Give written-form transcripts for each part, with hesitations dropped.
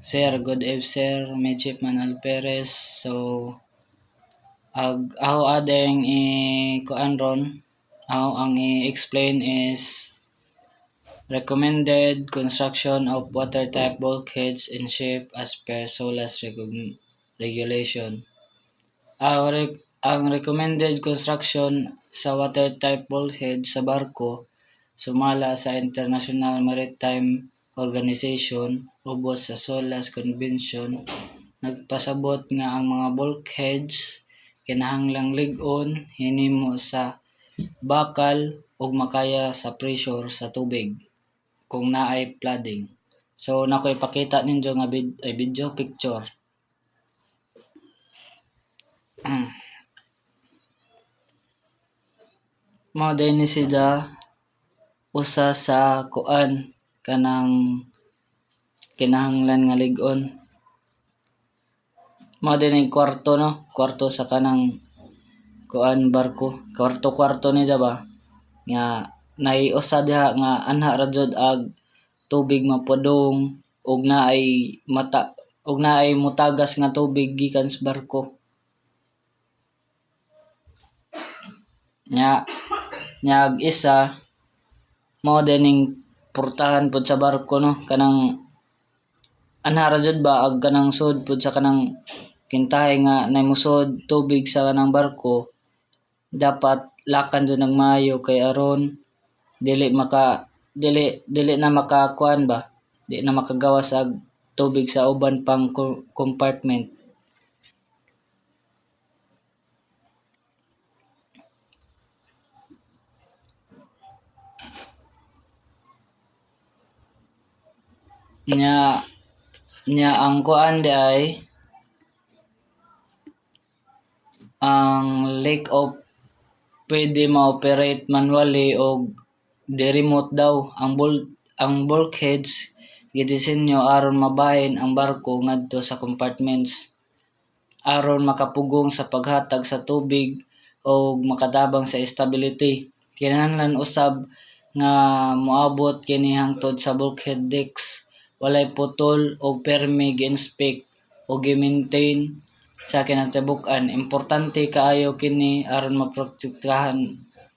Sir, good eve sir, Midshipman Alperes. So, ako adeng kuan ron, ako ang i-explain is recommended construction of water type bulkheads in ship as per SOLAS regulation. Ang recommended construction sa water type bulkhead sa barko sumala sa International Maritime Organization ubos sa SOLAS Convention nagpasabot nga ang mga bulkheads kinahanglang lig-on hinimo sa bakal ug makaya sa pressure sa tubig kung naay flooding. So nako ipakita ninyo nga video picture. Mao dinhi sida usa sa kuan kanang kinahanglan nga lig-on. Mao dinhi kwarto no, kwarto sa kanang kuan barko, kwarto ni ba nga naiusa diha nga anha ra jud ag tubig mapudong ug naay mutagas nga tubig gikan sa barko. Nya isa mao dining portahan pud sa barko no, kanang anha ra jud ba ag kanang sud pud sa kanang kintahay nga naimusod tubig sa kanang barko dapat lakan jud nagmaayo kay aron dili na makakuan ba, di na makagawas og tubig sa uban pang compartment. Nya ang kuan di ay ang lack of pwede ma-operate manually og di-remote daw ang bulkheads gidisenyo aron mabahin ang barko ngadto sa compartments aron makapugong sa paghatag sa tubig o makatabang sa stability. Kinahanglan usab nga moabot kini hangtod sa bulkhead decks, walay putol og permi gi-inspect o gi-maintain sa kinatibuk-an. Importante kaayo kini aron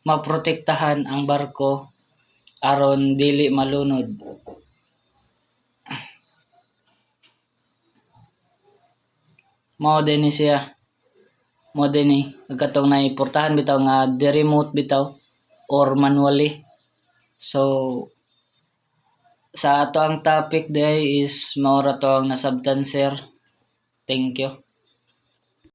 maprotektahan ang barko aron dili malunod. Mao dinhi siya. Mao dinhi katong naiportahan bitaw nga di-remote bitaw or manually. So sa ato ang topic day is mao ra to ang nasabtan sir. Thank you.